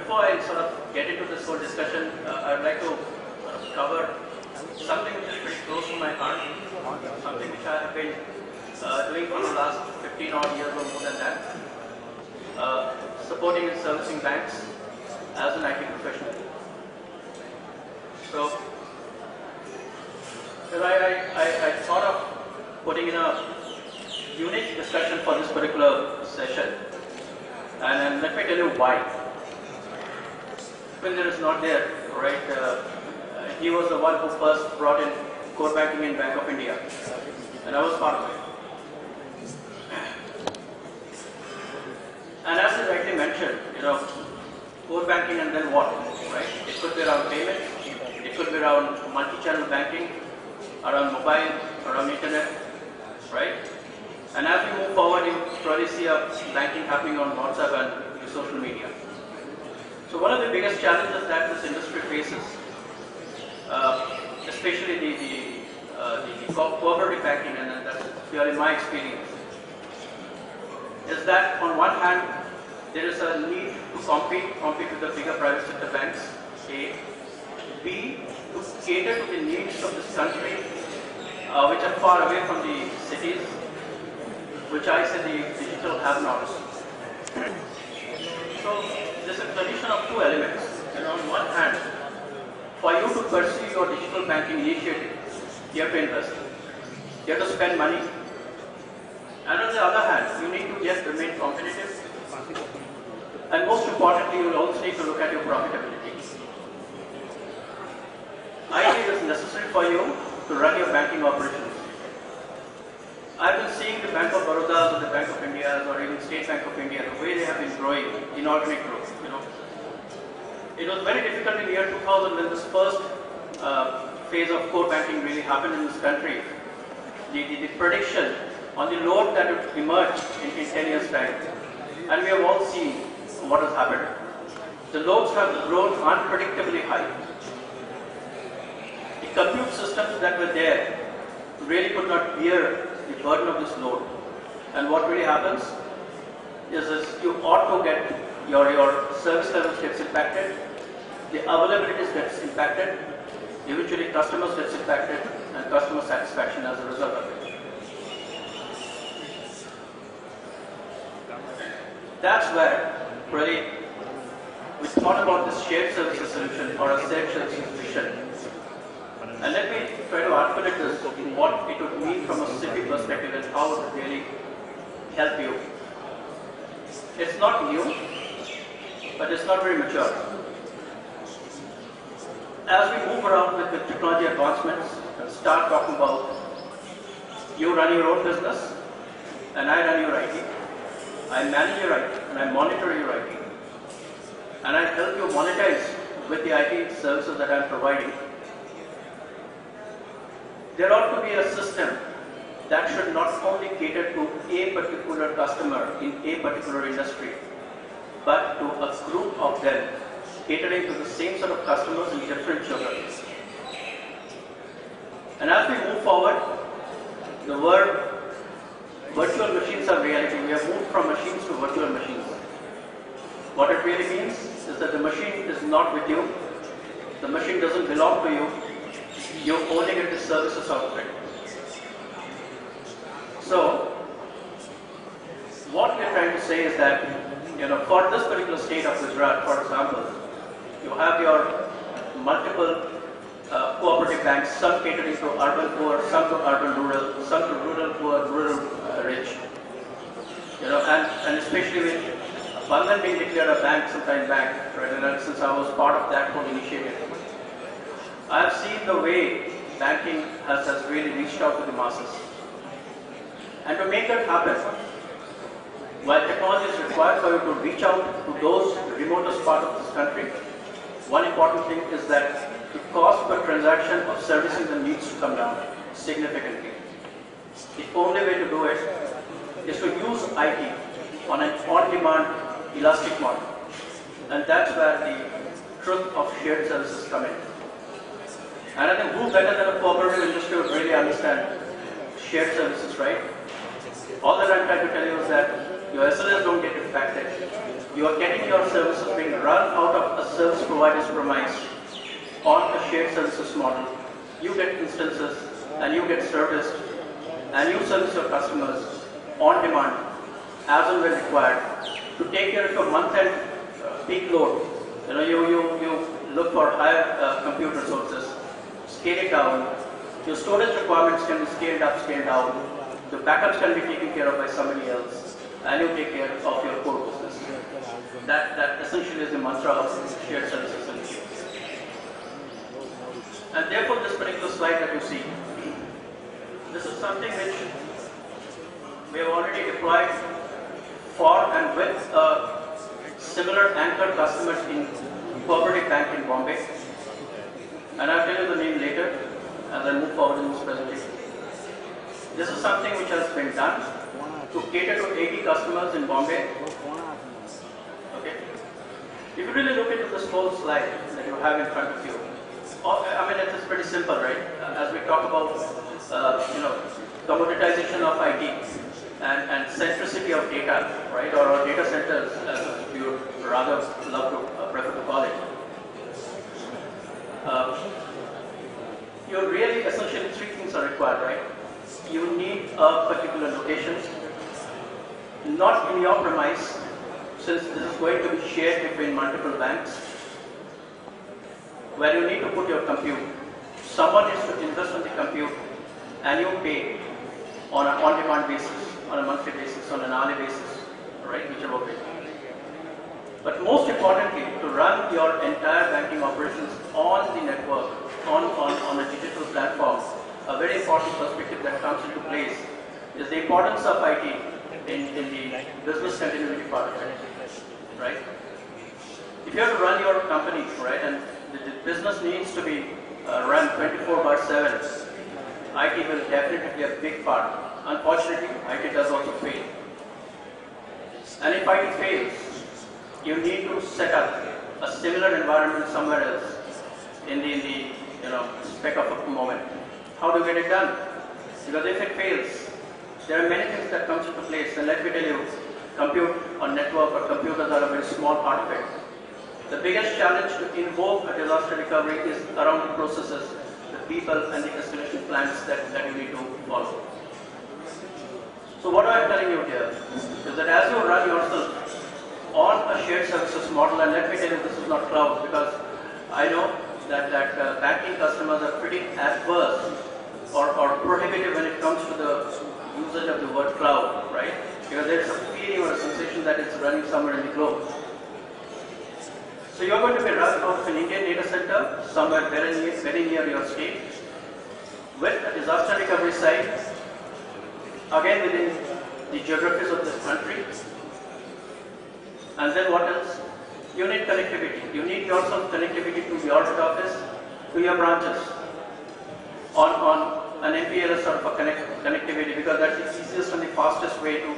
before I sort of get into this whole discussion, I'd like to cover something which is pretty close to my heart, something which I have been doing for the last 15 odd years or more than that, supporting and servicing banks as an IT professional. So, I thought of putting in a unique discussion for this particular session, and let me tell you why. When there is not there, right? He was the one who first brought in core banking in Bank of India, and I was part of it. And as he rightly mentioned, core banking and then what, right? It could be around payment, it could be around multi-channel banking, around mobile, around internet, right? And as we move forward, you probably see a banking happening on WhatsApp and social media. So one of the biggest challenges that this industry faces, especially the cooperative banking, and that's purely my experience, is that on one hand, there is a need to compete with the bigger private sector banks, A. B, to cater to the needs of this country, which are far away from the cities, which I say the digital have-nots. So there's a tradition of two elements. On one hand, for you to pursue your digital banking initiative, you have to invest, you have to spend money, and on the other hand, you need to just remain competitive, and most importantly, you will also need to look at your profitability. IT is necessary for you to run your banking operations. I've been seeing the Bank of Baroda or the Bank of India or even State Bank of India, the way they have been growing, inorganic growth. It was very difficult in the year 2000 when this first phase of core banking really happened in this country. The prediction on the load that would emerge in 10 years' time, and we have all seen what has happened. The loads have grown unpredictably high. The compute systems that were there really could not bear the burden of this load. And what really happens is you ought to get your service levels gets impacted, the availability gets impacted, eventually customers gets impacted, and customer satisfaction as a result of it. That's where really we thought about this shared services solution or a shared services vision. And let me try to articulate this, what it would mean from a city perspective and how it would really help you. It's not new, but it's not very mature. As we move around with the technology advancements and start talking about you run your own business and I run your IT, I manage your IT and I monitor your IT, and I help you monetize with the IT services that I'm providing. There ought to be a system that should not only cater to a particular customer in a particular industry, but to a group of them catering to the same sort of customers in different geographies. And as we move forward, the word virtual machines are reality. We have moved from machines to virtual machines. What it really means is that the machine is not with you, the machine doesn't belong to you, you only get the services out of it. So, what we are trying to say is that, for this particular state of Gujarat, for example, you have your multiple cooperative banks, some catering to urban poor, some to urban rural, some to rural poor, rural rich. And especially with Bandhan being declared a bank sometime back, right, and since I was part of that whole initiative, I have seen the way banking has really reached out to the masses. And to make that happen, while technology is required for you to reach out to those remotest parts of this country, one important thing is that the cost per transaction of servicing them needs to come down significantly. The only way to do it is to use IT on an on-demand, elastic model. And that's where the truth of shared services come in. And I think who better than a cooperative industry would really understand shared services, right? All that I'm trying to tell you is that your SLAs don't get impacted. You are getting your services being run out of a service provider's premise on a shared services model. You get instances and you get serviced and you service your customers on demand as and when required to take care of your month-end peak load. You look for higher compute resources, scale it down. Your storage requirements can be scaled up, scaled down. The backups can be taken care of by somebody else, and you take care of your core business. That essentially is the mantra of shared services solution. And therefore, this particular slide that you see, this is something which we have already deployed for and with similar anchor customers in Cooperative Bank in Bombay. And I'll tell you the name later as I move forward in this presentation. This is something which has been done to cater to 80 customers in Bombay. Okay. If you really look into this whole slide that you have in front of you, I mean, it's pretty simple, right? As we talk about, commoditization of IT and centricity of data, right? Or data centers, as you would rather love to prefer to call it. You're really essentially three things are required, right? You need a particular location, not in your premise, since this is going to be shared between multiple banks, where you need to put your compute. Someone needs to invest in the compute, and you pay on an on-demand basis, on a monthly basis, on an hourly basis, right? Whichever way. But most importantly, to run your entire banking operations on the network, on a digital platform, a very important perspective that comes into place is the importance of IT in the business continuity part of it, right? If you have to run your company, right, and the business needs to be run 24/7, IT will definitely be a big part. Unfortunately, IT does also fail. And if IT fails, you need to set up a similar environment somewhere else in the spec of a moment. How do you get it done? Because if it fails, there are many things that comes into place. And let me tell you, compute or network or computers are a very small part of it. The biggest challenge to invoke a disaster recovery is around the processes, the people, and the escalation plans that you need to follow. So what I'm telling you here is that as you run yourself on a shared services model, and let me tell you, this is not cloud, because I know that banking customers are pretty adverse or prohibitive when it comes to the usage of the word cloud, right? Because there's a feeling or a sensation that it's running somewhere in the globe. So you're going to be run out of an Indian data center somewhere very near your state with a disaster recovery site, again within the geographies of this country. And then what else? You need connectivity. You need yourself connectivity to your head office, to your branches, on an MPLS sort of a connectivity, because that's the easiest and the fastest way to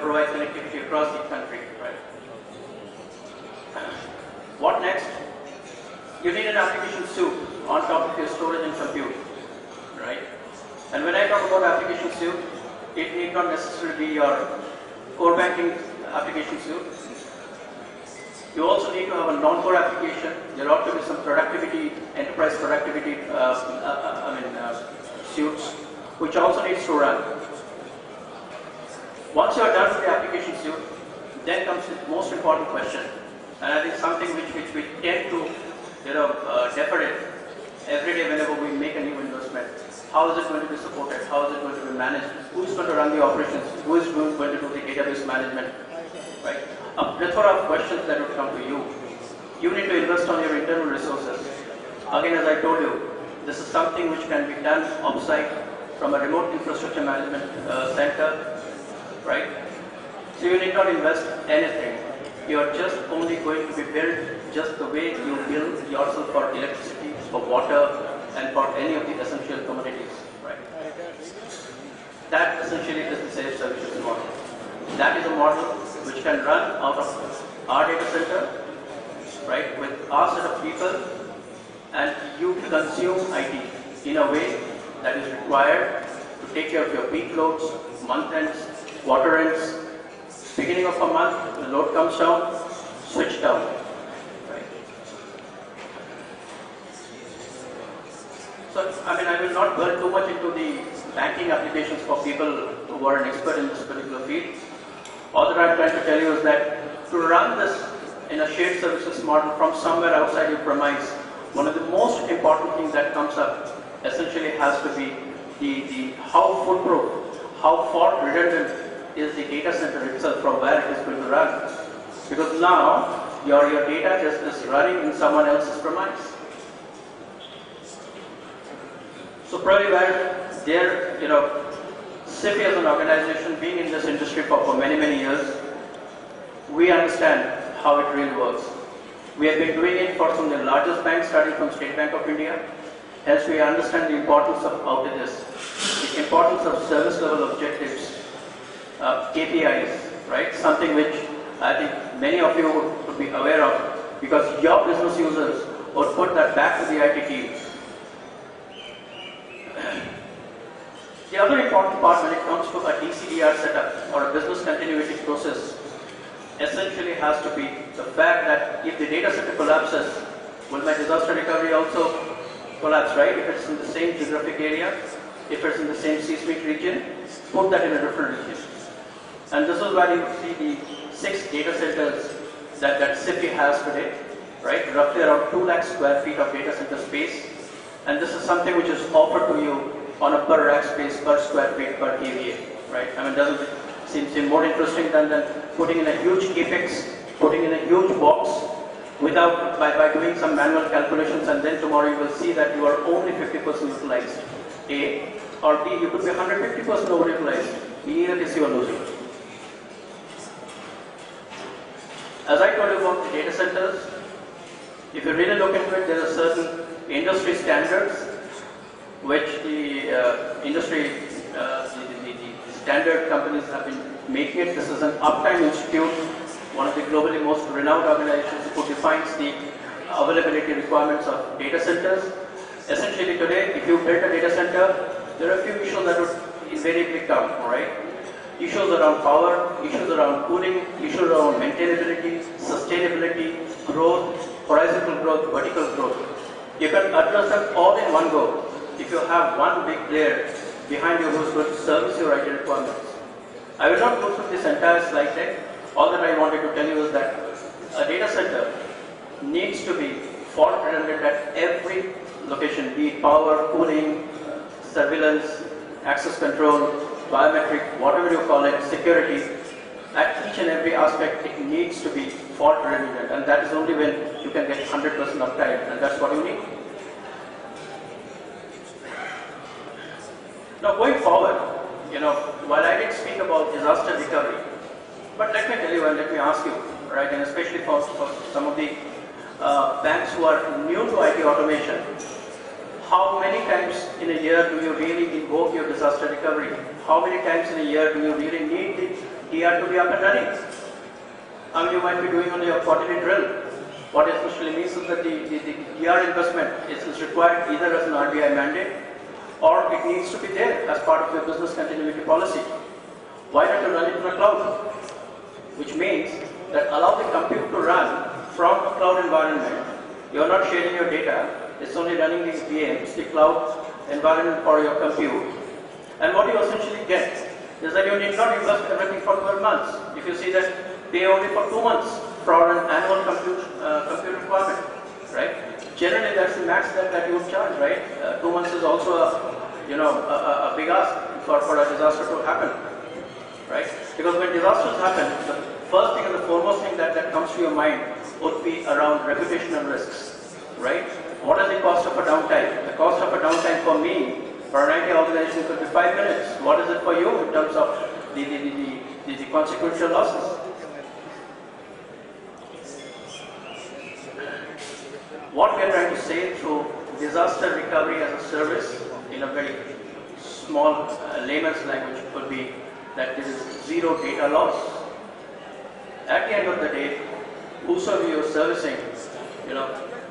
provide connectivity across the country, right? What next? You need an application soup on top of your storage and compute, right? And when I talk about application soup, it need not necessarily be your core banking application soup. You also need to have a non-core application. There ought to be some productivity, enterprise productivity suites, which also needs to run. Once you are done with the application suite, then comes the most important question. And I think something which we tend to defer it every day whenever we make a new investment. How is it going to be supported? How is it going to be managed? Who is going to run the operations? Who is going to do the database management? Right? A plethora of questions that would come to you. You need to invest on your internal resources. Again, as I told you, this is something which can be done off-site from a remote infrastructure management center, right? So you need not invest anything. You are just only going to be built just the way you build yourself for electricity, for water, and for any of the essential commodities, right? That essentially is the safe services model. That is a model which can run out of our data center, right, with our set of people, and you consume IT in a way that is required to take care of your peak loads, month ends, quarter ends, Beginning of a month, the load comes down, switch down. Right? So, I will not dwell too much into the banking applications for people who are an expert in this particular field. All that I'm trying to tell you is that to run this in a shared services model from somewhere outside your premise, one of the most important things that comes up essentially has to be the how foolproof, how fault redundant is the data center itself from where it is going to run. Because now your data is running in someone else's premise. So probably where there, SIFI as an organization, being in this industry for many, many years, we understand how it really works. We have been doing it for some of the largest banks, starting from State Bank of India. Hence, we understand the importance of outages, the importance of service level objectives, KPIs, right? Something which I think many of you would be aware of, because your business users would put that back to the IT team. The other important part when it comes to a DCDR setup or a business continuity process essentially has to be the fact that if the data center collapses, will my disaster recovery also collapse, right? If it's in the same geographic area, if it's in the same seismic region, put that in a different region. And this is where you see the 6 data centers that SIFI has today, right? Roughly around 2 lakh square feet of data center space. And this is something which is offered to you on a per rack space, per square feet, per KVA, right? Doesn't seem more interesting than putting in a huge capex, putting in a huge box by doing some manual calculations, and then tomorrow you will see that you are only 50% utilized. A, or B, you could be 150% overutilized. In either case you are losing. As I told you about the data centers, if you really look into it, there are certain industry standards which the industry, the standard companies have been making it. This is an Uptime Institute, one of the globally most renowned organizations who defines the availability requirements of data centers. Essentially today, if you build a data center, there are a few issues that would invariably come, right? Issues around power, issues around cooling, issues around maintainability, sustainability, growth, horizontal growth, vertical growth. You can address them all in one go if you have one big player behind you who is going to service your IT requirements. I will not go through this entire slide deck. All that I wanted to tell you is that a data center needs to be fault redundant at every location, be it power, cooling, surveillance, access control, biometric, whatever you call it, security. At each and every aspect, it needs to be fault redundant, and that is only when you can get 100% uptime, and that's what you need. Now going forward, while I did speak about disaster recovery, but let me tell you and let me ask you, right, and especially for some of the banks who are new to IT automation, how many times in a year do you really invoke your disaster recovery? How many times in a year do you really need the DR to be up and running? You might be doing only a quarterly drill. What it essentially means is that the DR investment is required either as an RBI mandate or it needs to be there as part of your business continuity policy. Why don't you run it in a cloud? Which means that allow the compute to run from a cloud environment. You are not sharing your data. It's only running these VMs, the cloud environment for your compute. And what you essentially get is that you need not invest everything for 12 months. If you see that, pay only for 2 months for an annual compute requirement, right? Generally, that's the max that you would charge, right? 2 months is also a big ask for a disaster to happen, right? Because when disasters happen, the first thing and the foremost thing that comes to your mind would be around reputational risks, right? What is the cost of a downtime? The cost of a downtime for me, for an IT organization, could be 5 minutes. What is it for you in terms of the consequential losses? What we are trying to say through disaster recovery as a service in a very small layman's language could be that this is zero data loss. At the end of the day, whosoever you are servicing,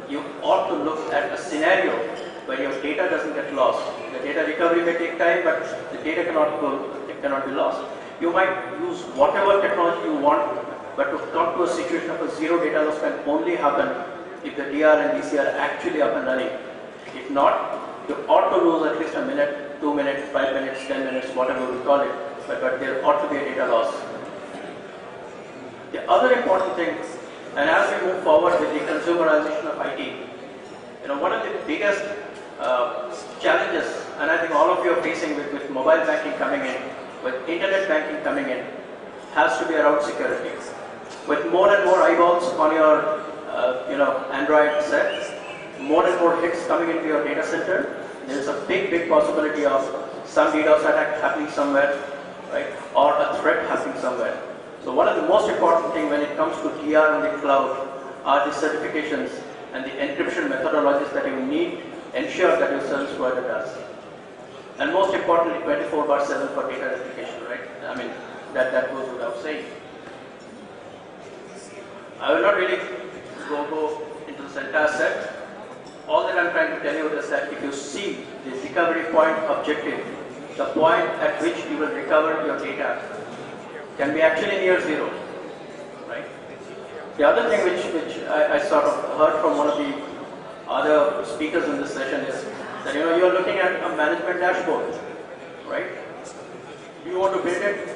you ought to look at a scenario where your data doesn't get lost. The data recovery may take time, but the data cannot be lost. You might use whatever technology you want, but to come to a situation of a zero data loss can only happen if the DR and DC are actually up and running. If not, you ought to lose at least a minute, 2 minutes, 5 minutes, 10 minutes, whatever we call it, but there ought to be a data loss. The other important thing, and as we move forward with the consumerization of IT, one of the biggest challenges, and I think all of you are facing with mobile banking coming in, with internet banking coming in, has to be around security. With more and more eyeballs on your Android set, more and more hits coming into your data center, there is a big possibility of some DDoS attack happening somewhere, right, or a threat happening somewhere. So one of the most important things when it comes to DR in the cloud are the certifications and the encryption methodologies that you need ensure that your service provider does. And most importantly, 24/7 for data replication, right? I mean, that goes without saying. I will not really go into this entire set. All that I'm trying to tell you is that if you see the recovery point objective, the point at which you will recover your data can be actually near zero, right? The other thing which I sort of heard from one of the other speakers in this session is that you are looking at a management dashboard, right? Do you want to build it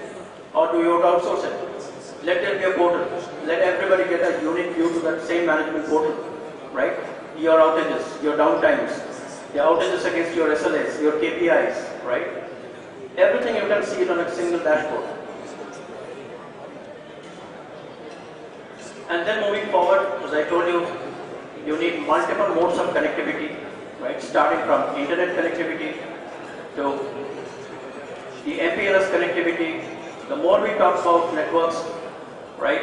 or do you want to outsource it? Let there be a portal. Let everybody get a unique view to that same management portal, right? Your outages, your downtimes, the outages against your SLAs, your KPIs, right? Everything you can see it on a single dashboard. And then moving forward, as I told you, you need multiple modes of connectivity, right? Starting from internet connectivity to the MPLS connectivity. The more we talk about networks, right?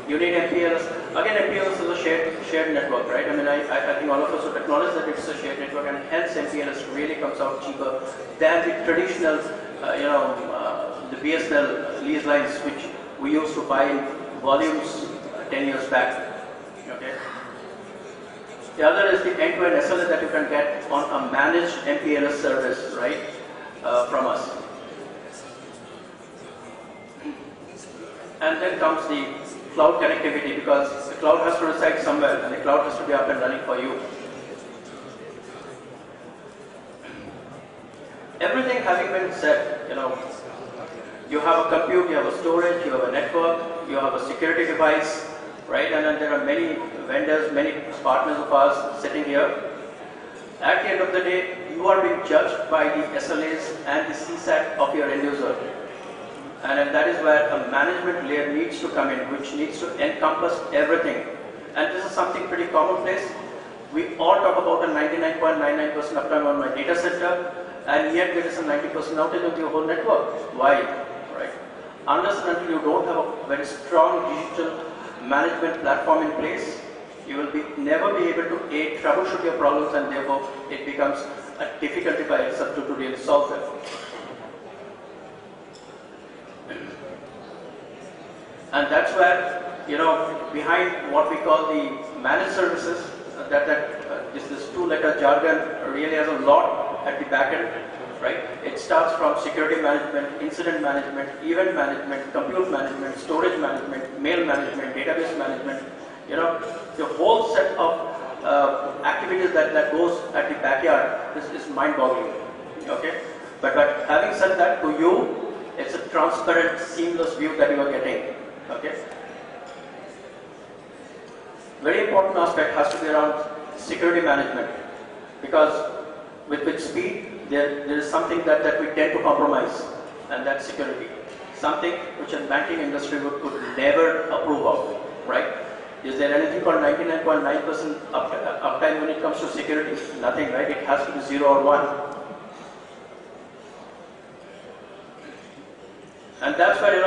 You need MPLS. Again, MPLS is a shared network, right? I mean, I think all of us would acknowledge that it's a shared network, and hence MPLS really comes out cheaper than the traditional, the BSNL lease lines, which we used to buy in volumes 10 years back. Okay. The other is the end-to-end SLA that you can get on a managed MPLS service, right, from us. And then comes the cloud connectivity, because the cloud has to reside somewhere and the cloud has to be up and running for you. Everything having been said, you have a compute, you have a storage, you have a network, you have a security device, right? And then there are many vendors, many partners of ours sitting here. At the end of the day, you are being judged by the SLAs and the CSAT of your end user. And that is where a management layer needs to come in, which needs to encompass everything. And this is something pretty commonplace. We all talk about a 99.99% uptime on my data center, and yet there is a 90% outage on the whole network. Why? Right? Unless and until you don't have a very strong digital management platform in place, you will never be able to troubleshoot your problems, and therefore it becomes a difficulty by itself to really solve them. And that's where, behind what we call the managed services, this two-letter jargon really has a lot at the back end, right? It starts from security management, incident management, event management, compute management, storage management, mail management, database management. The whole set of activities that goes at the backyard is mind-boggling. Okay, but having said that, to you, it's a transparent, seamless view that you are getting. Okay. Very important aspect has to be around security management, because with speed, there is something that we tend to compromise, and that's security. Something which a banking industry could never approve of, right? Is there anything called 99.9% uptime when it comes to security? Nothing, right? It has to be 0 or 1. And that's where,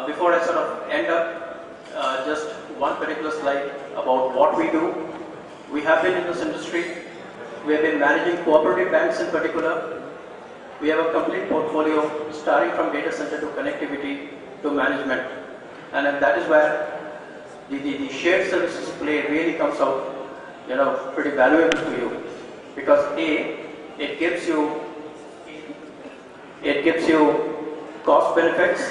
before I sort of end up, just one particular slide about what we do. We have been in this industry. We have been managing cooperative banks in particular. We have a complete portfolio starting from data center to connectivity to management. And that is where the shared services play really comes out, pretty valuable to you. Because A, it gives you cost benefits,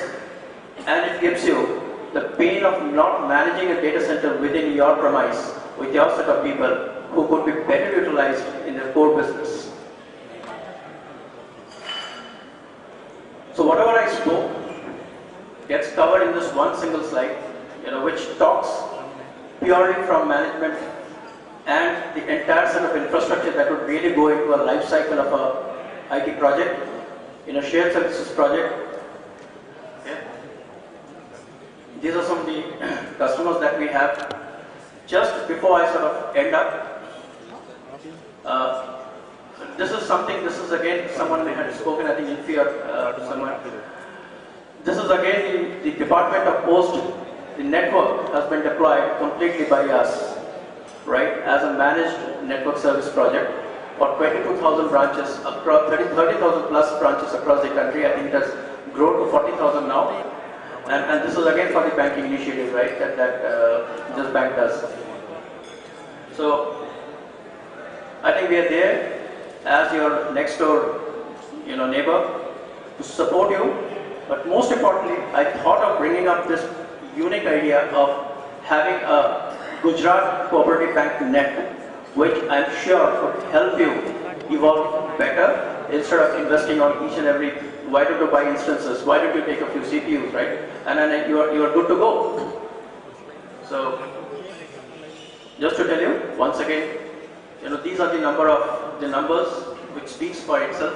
and it gives you the pain of not managing a data center within your premise with your set of people who could be better utilized in their core business. So whatever I spoke gets covered in this one single slide, which talks purely from management and the entire set of infrastructure that would really go into a life cycle of a IT project, in a shared services project. Okay. These are some of the customers that we have. Just before I sort of end up, this is again, someone had spoken, I think Infi or someone. This is again the Department of Post. The network has been deployed completely by us, right, as a managed network service project for 22,000 branches across 30,000 plus branches across the country. I think it has grown to 40,000 now. And this is again for the banking initiative, right, that this bank does. So I think we are there as your next door, neighbor to support you. But most importantly, I thought of bringing up this unique idea of having a Gujarat Cooperative Bank net, which I'm sure would help you evolve better instead of investing on each and every. Why don't you buy instances? Why don't you take a few CPUs, right? And then you are good to go. So just to tell you once again, these are the numbers which speaks for itself.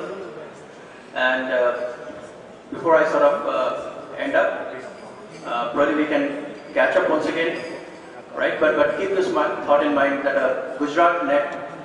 And before I sort of end up, probably we can catch up once again, right? But keep this thought in mind that a Gujarat net